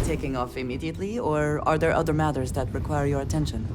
Taking off immediately, or are there other matters that require your attention?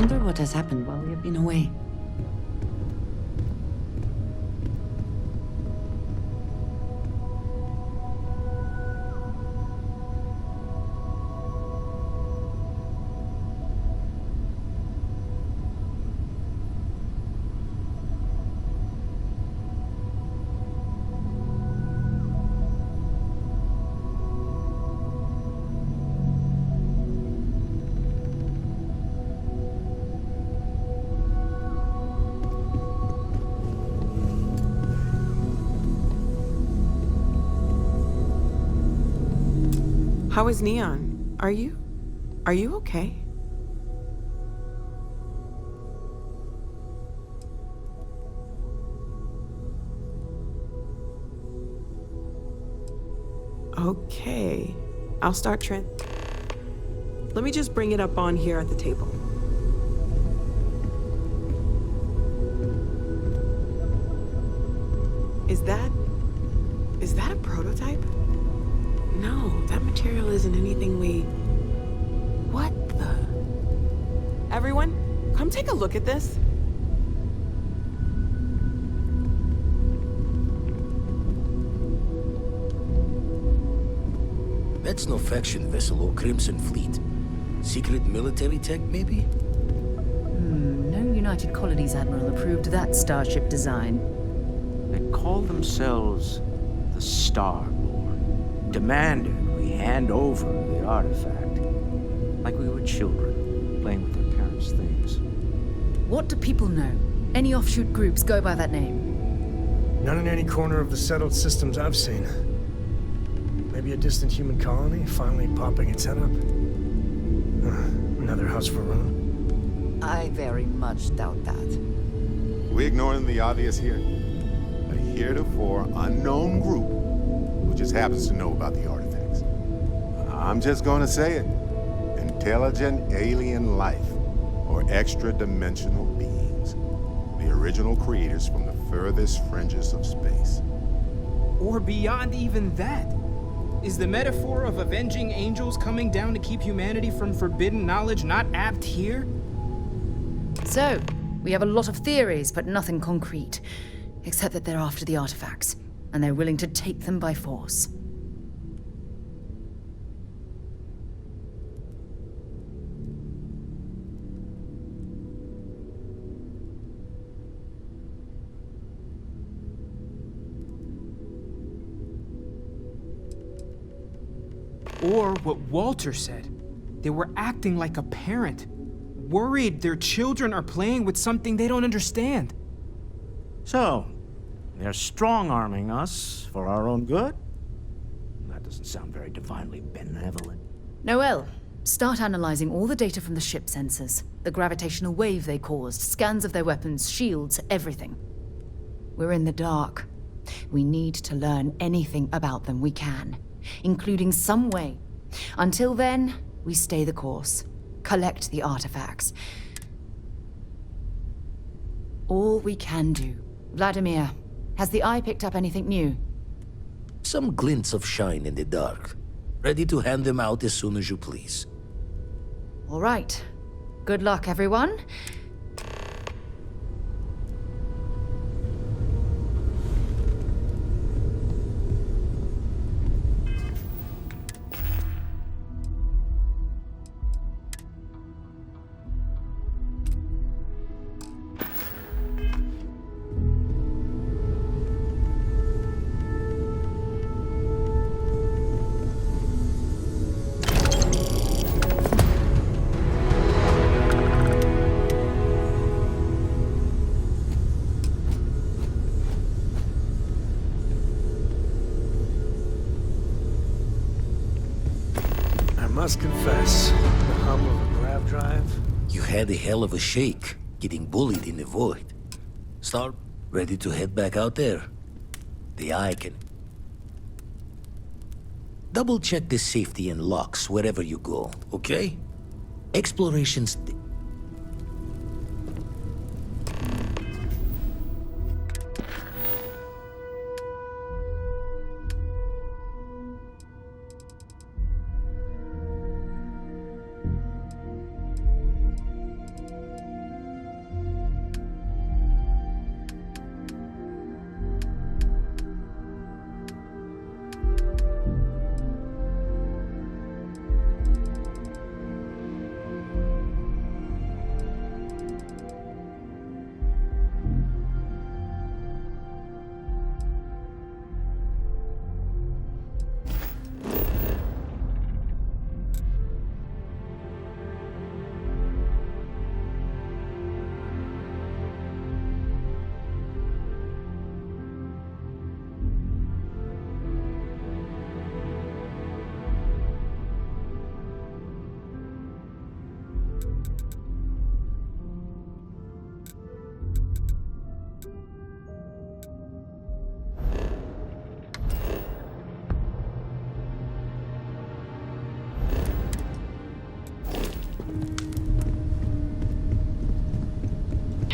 Wonder what has happened while we have been away. How is Neon? Are you okay? Okay. I'll start Let me just bring it up on here at the table. Is that a prototype? No, that material isn't anything we... What the... Everyone, come take a look at this. That's no faction vessel or Crimson Fleet. Secret military tech, maybe? No United Colonies Admiral approved that starship design. They call themselves the Starborn. Demanded we hand over the artifact. Like we were children, playing with their parents' things. What do people know? Any offshoot groups go by that name? None in any corner of the settled systems I've seen. Maybe a distant human colony finally popping its head up. Another house for Rune. I very much doubt that. We ignoring the obvious here? A heretofore unknown group who just happens to know about the artifacts. I'm just gonna say it. Intelligent alien life, or extra-dimensional beings. The original creators from the furthest fringes of space. Or beyond even that. Is the metaphor of avenging angels coming down to keep humanity from forbidden knowledge not apt here? So, we have a lot of theories, but nothing concrete. Except that they're after the artifacts, and they're willing to take them by force. Or what Walter said. They were acting like a parent. Worried their children are playing with something they don't understand. So, they're strong-arming us for our own good? That doesn't sound very divinely benevolent. Noel, start analyzing all the data from the ship sensors. The gravitational wave they caused, scans of their weapons, shields, everything. We're in the dark. We need to learn anything about them we can, including some way. Until then, we stay the course. Collect the artifacts. All we can do. Vladimir, has the Eye picked up anything new? Some glints of shine in the dark. Ready to hand them out as soon as you please. All right. Good luck, everyone. I must confess, the hum of a grav drive. You had a hell of a shake, getting bullied in the void. Start ready to head back out there. The Eye can... Double-check the safety and locks wherever you go, okay? Exploration's...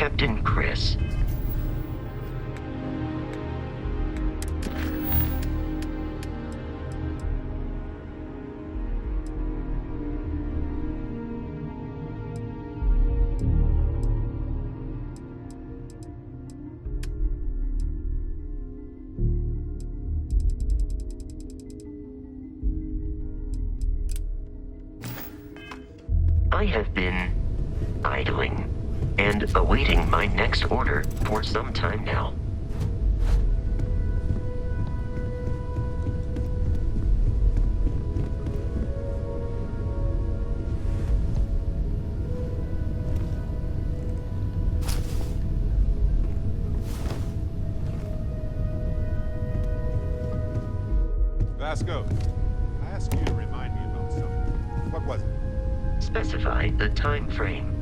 Captain Chris. I have been idling and awaiting my next order for some time now. Vasco, I asked you to remind me about something. What was it? Specify the time frame.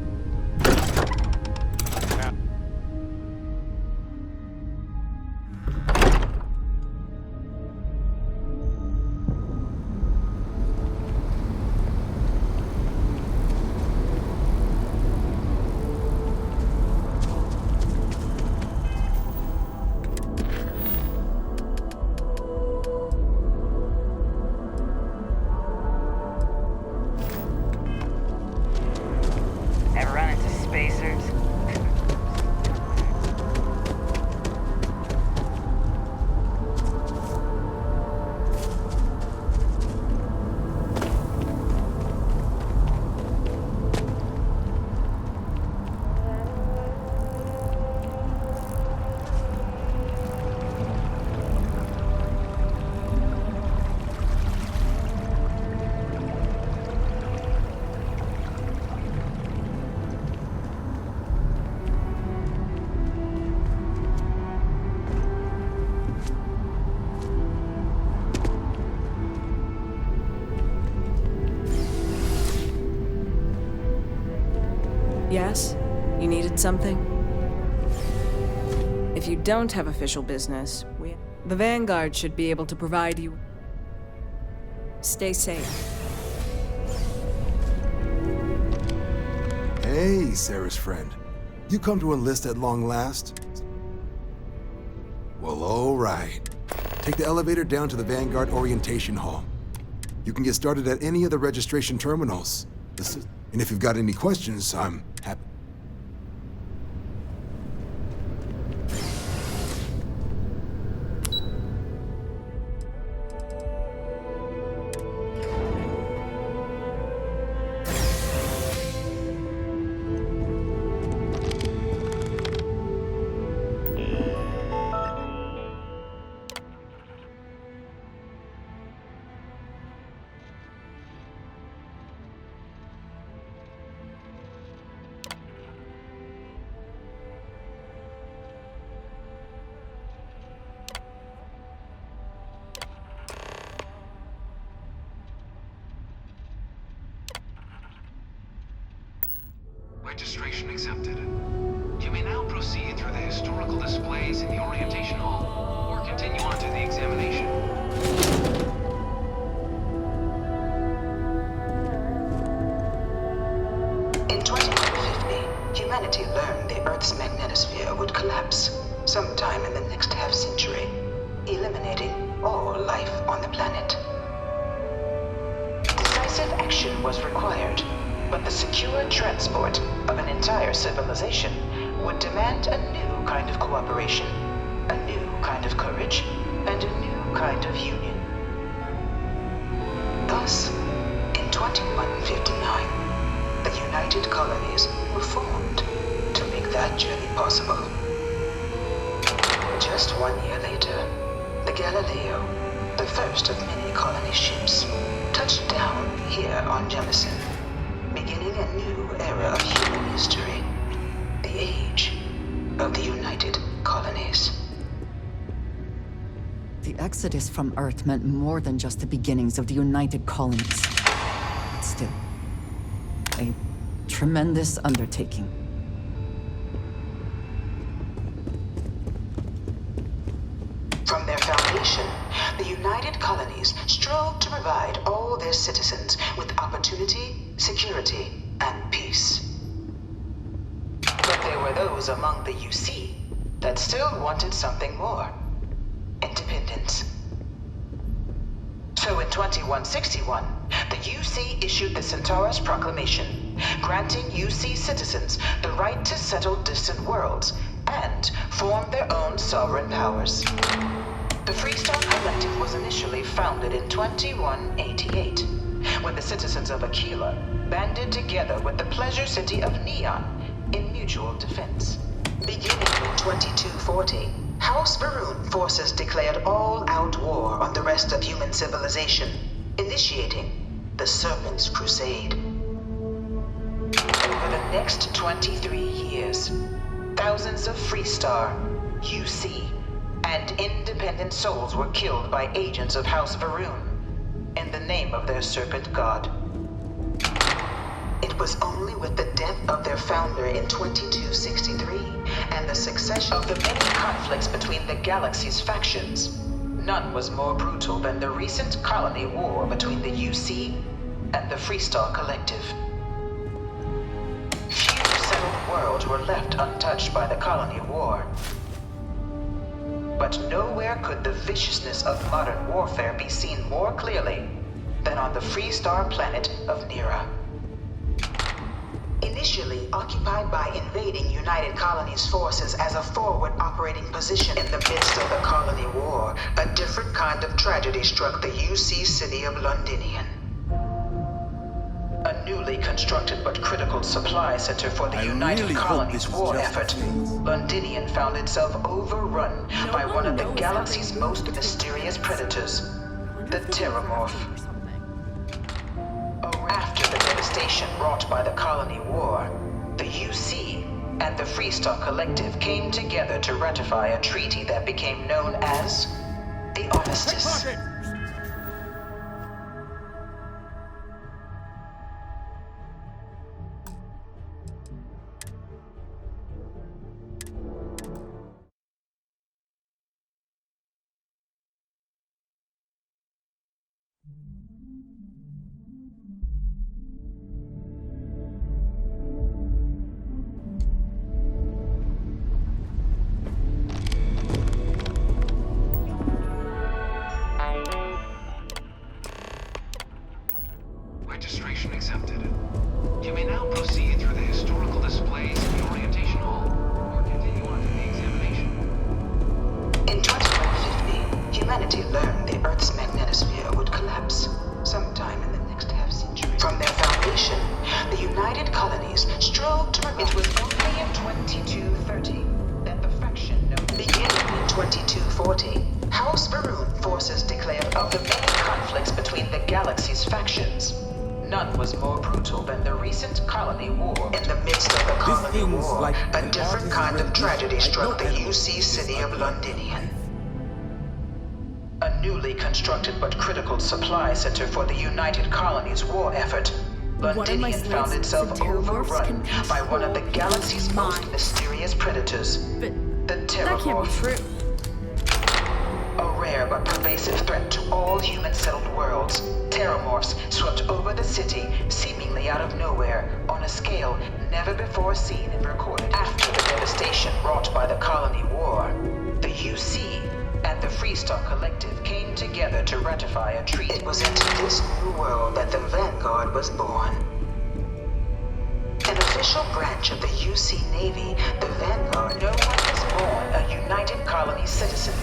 Ever run into spacers? Yes? You needed something? If you don't have official business, the Vanguard should be able to provide you. Stay safe. Hey, Sarah's friend. You come to enlist at long last? Well, all right. Take the elevator down to the Vanguard Orientation Hall. You can get started at any of the registration terminals. And if you've got any questions, I'm happy. Registration accepted. You may now proceed through the historical displays in the orientation hall, or continue on to the examination. In 2150, humanity learned the Earth's magnetosphere would collapse sometime in the next half-century, eliminating all life on the planet. Decisive action was required, but the secure transport of an entire civilization would demand a new kind of cooperation, a new kind of courage, and a new kind of union. Thus, in 2159, the United Colonies were formed to make that journey possible. Just 1 year later, the Galileo, the first of many colony ships, touched down here on Jemison, beginning a new era of human history, the age of the United Colonies. The exodus from Earth meant more than just the beginnings of the United Colonies. But still, a tremendous undertaking. From their foundation, the United Colonies strove to provide all their citizens with opportunity, security, and peace. But there were those among the UC that still wanted something more. Independence. So in 2161, the UC issued the Centaurus Proclamation, granting UC citizens the right to settle distant worlds and form their own sovereign powers. The Freestar Collective was initially founded in 2188, when the citizens of Aquila banded together with the pleasure city of Neon in mutual defense. Beginning in 2240, House Varun forces declared all-out war on the rest of human civilization, initiating the Serpent's Crusade. Over the next 23 years, thousands of Freestar, UC, and independent souls were killed by agents of House Varun in the name of their serpent god. It was only with the death of their founder in 2263 and the succession of the many conflicts between the galaxy's factions, none was more brutal than the recent colony war between the UC and the Freestar Collective. Few settled worlds were left untouched by the colony war. But nowhere could the viciousness of modern warfare be seen more clearly than on the Freestar planet of Nira. Initially occupied by invading United Colonies forces as a forward operating position in the midst of the colony war, a different kind of tragedy struck the UC city of Londinian. A newly constructed but critical supply center for the United Colonies war effort, Londinian found itself overrun by one of the galaxy's most mysterious predators, the Terramorph. After the devastation wrought by the colony war, the UC and the Freestar Collective came together to ratify a treaty that became known as the Armistice. Registration accepted. You may now proceed through the historical displays in the orientation hall, or continue on to the examination. In 2150, humanity learned the Earth's magnetosphere would collapse sometime in the next half-century. From their foundation, the United Colonies strove to... It was only in 2230 that the faction known... Beginning in 2240, House Varun forces declared of the many conflicts between the galaxy's factions. None was more brutal than the recent colony war. In the midst of the colony war, like a different kind of tragedy struck the UC city of Londinian. A newly constructed but critical supply center for the United Colonies war effort, Londinian found itself overrun by one of the galaxy's most mysterious predators, the Terramorph. A rare but pervasive threat to all human-settled worlds, Terramorphs swept over the city, seemingly out of nowhere, on a scale never before seen and recorded. After the devastation wrought by the colony war, the UC and the Freestar Collective came together to ratify a treaty. It was into this new world that the Vanguard was born. An official branch of the UC Navy, the Vanguard, no one was born a United Colony citizen.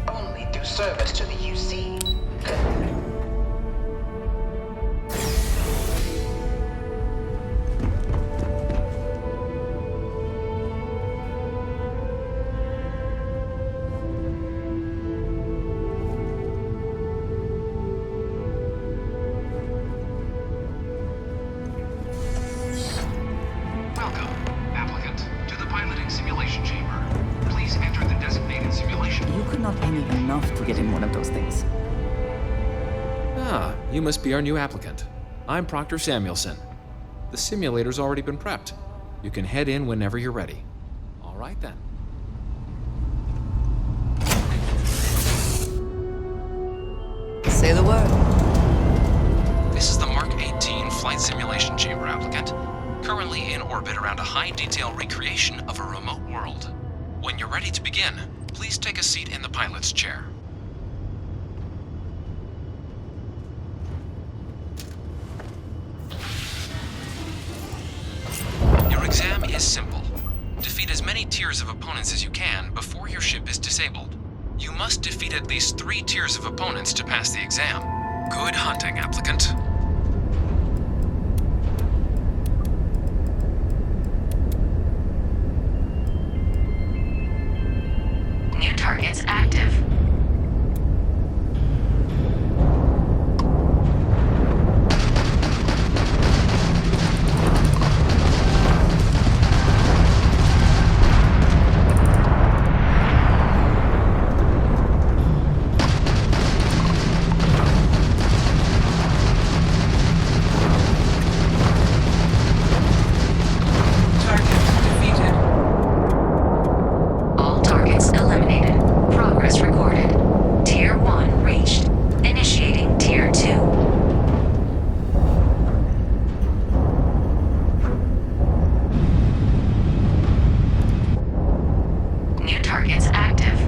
Only through service to the UC. Welcome, applicant, to the piloting simulation chamber. Please enter the designated simulation. You could not pay me enough to get in one of those things. Ah, you must be our new applicant. I'm Proctor Samuelson. The simulator's already been prepped. You can head in whenever you're ready. All right then. Say the word. This is the Mark 18 flight simulation chamber, applicant. Currently currently in orbit around a high-detail recreation of a remote world. When you're ready to begin, please take a seat in the pilot's chair. Your exam is simple. Defeat as many tiers of opponents as you can before your ship is disabled. You must defeat at least 3 tiers of opponents to pass the exam. Good hunting, applicant. New targets active. All targets eliminated. Progress recorded. Tier 1 reached. Initiating Tier 2. New targets active.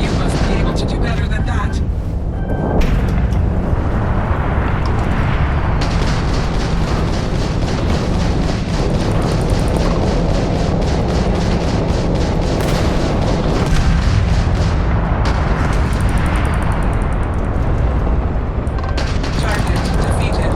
You must be able to do better than that. Target defeated.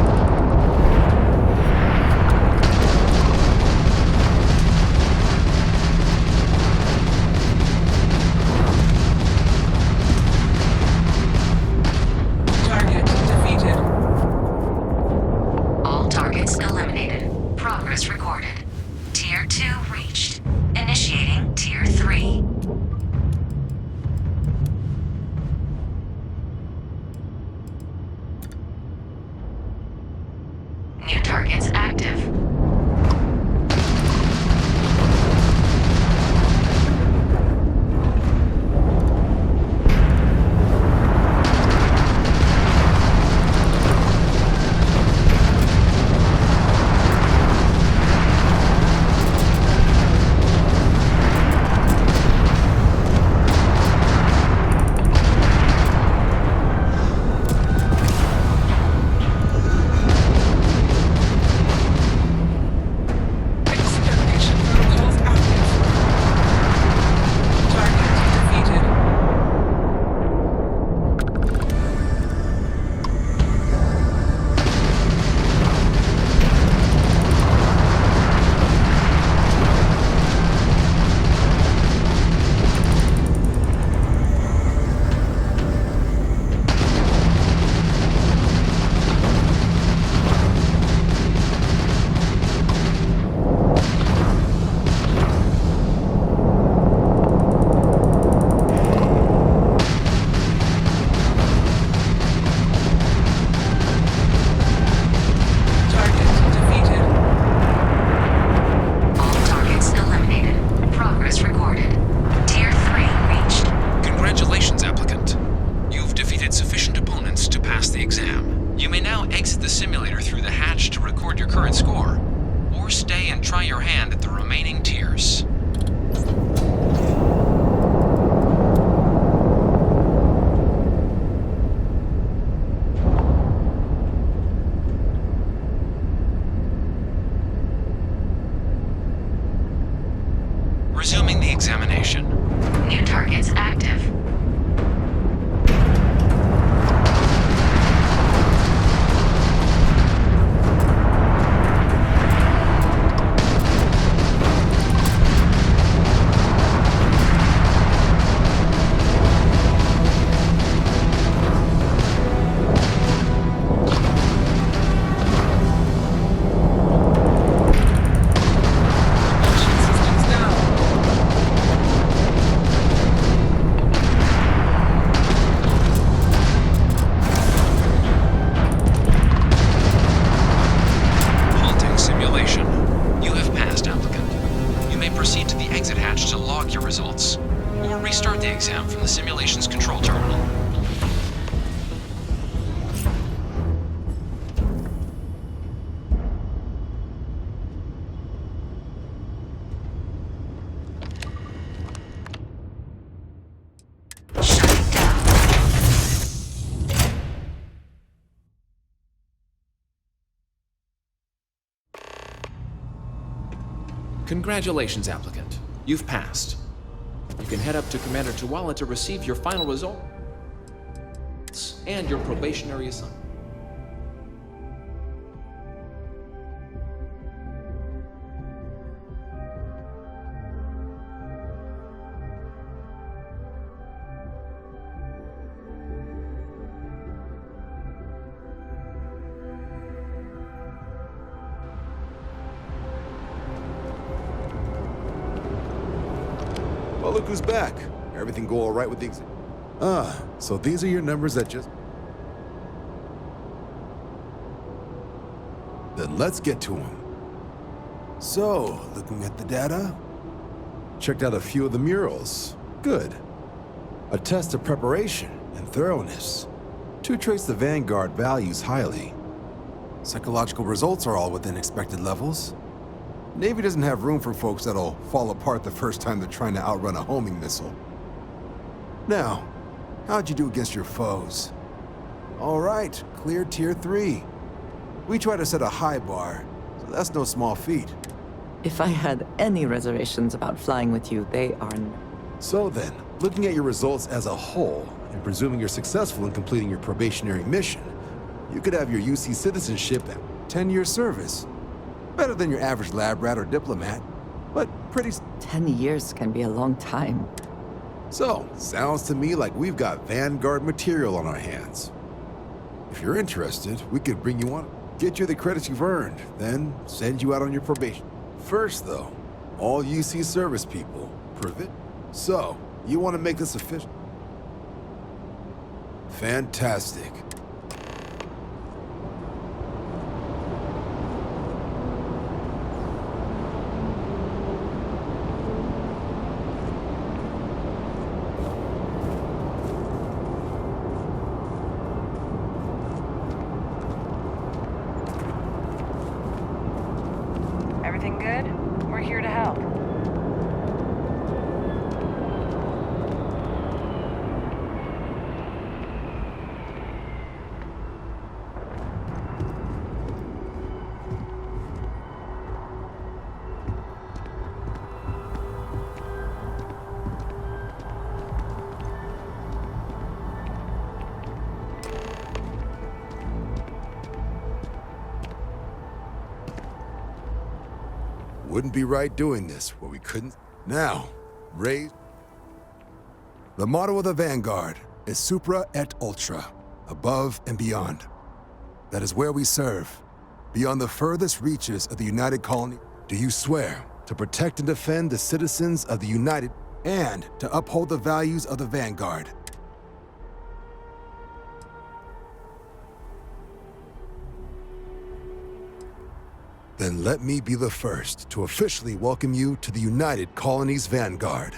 Target defeated. All targets eliminated. Progress recorded. Tier 2 reached. Initiating Tier 3. New targets active. Extermination protocols active. Target defeated. Target defeated. All targets eliminated. Progress recorded. Tier 3 reached. Congratulations, applicant. You've defeated sufficient opponents to pass the exam. You may now exit the simulator through the hatch to record your current score, or stay and try your hand at the remaining tiers. Resuming the examination. New targets active. Congratulations, applicant. You've passed. You can head up to Commander Tuwala to receive your final results and your probationary assignment. Well, look who's back. Everything go all right with the exam? So these are your numbers that just... Then let's get to them. So, looking at the data, checked out a few of the murals. Good. A test of preparation and thoroughness. Two traits the Vanguard values highly. Psychological results are all within expected levels. Navy doesn't have room for folks that'll fall apart the first time they're trying to outrun a homing missile. Now, how'd you do against your foes? All right, clear Tier 3. We try to set a high bar, so that's no small feat. If I had any reservations about flying with you, they are... So then, looking at your results as a whole, and presuming you're successful in completing your probationary mission, you could have your UC citizenship at 10-year service. Better than your average lab rat or diplomat, but pretty... 10 years can be a long time. So, sounds to me like we've got Vanguard material on our hands. If you're interested, we could bring you on, get you the credits you've earned, then send you out on your probation. First, though, all UC service people, privet. So, you want to make this official? Fantastic. Everything good? We're here to help. Wouldn't be right doing this where we couldn't. Now, raise. The motto of the Vanguard is Supra et Ultra, above and beyond. That is where we serve, beyond the furthest reaches of the United Colony. Do you swear to protect and defend the citizens of the United and to uphold the values of the Vanguard? Then let me be the first to officially welcome you to the United Colonies Vanguard.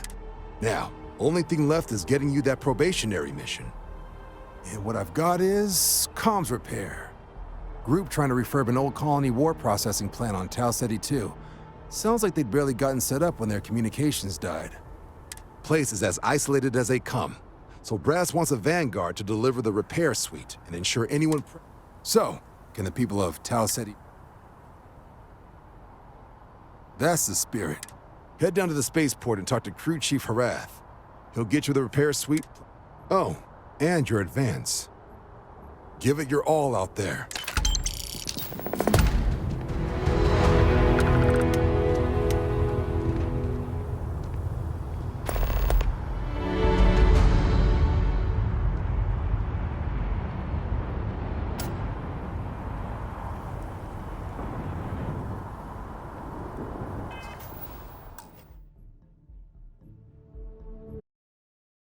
Now, only thing left is getting you that probationary mission. And what I've got is comms repair. Group trying to refurb an old colony war processing plant on Tau Ceti 2. Sounds like they'd barely gotten set up when their communications died. Place is as isolated as they come, so Brass wants a Vanguard to deliver the repair suite and ensure anyone... So, can the people of Tau Ceti... That's the spirit. Head down to the spaceport and talk to Crew Chief Harath. He'll get you the repair suite. Oh, and your advance. Give it your all out there.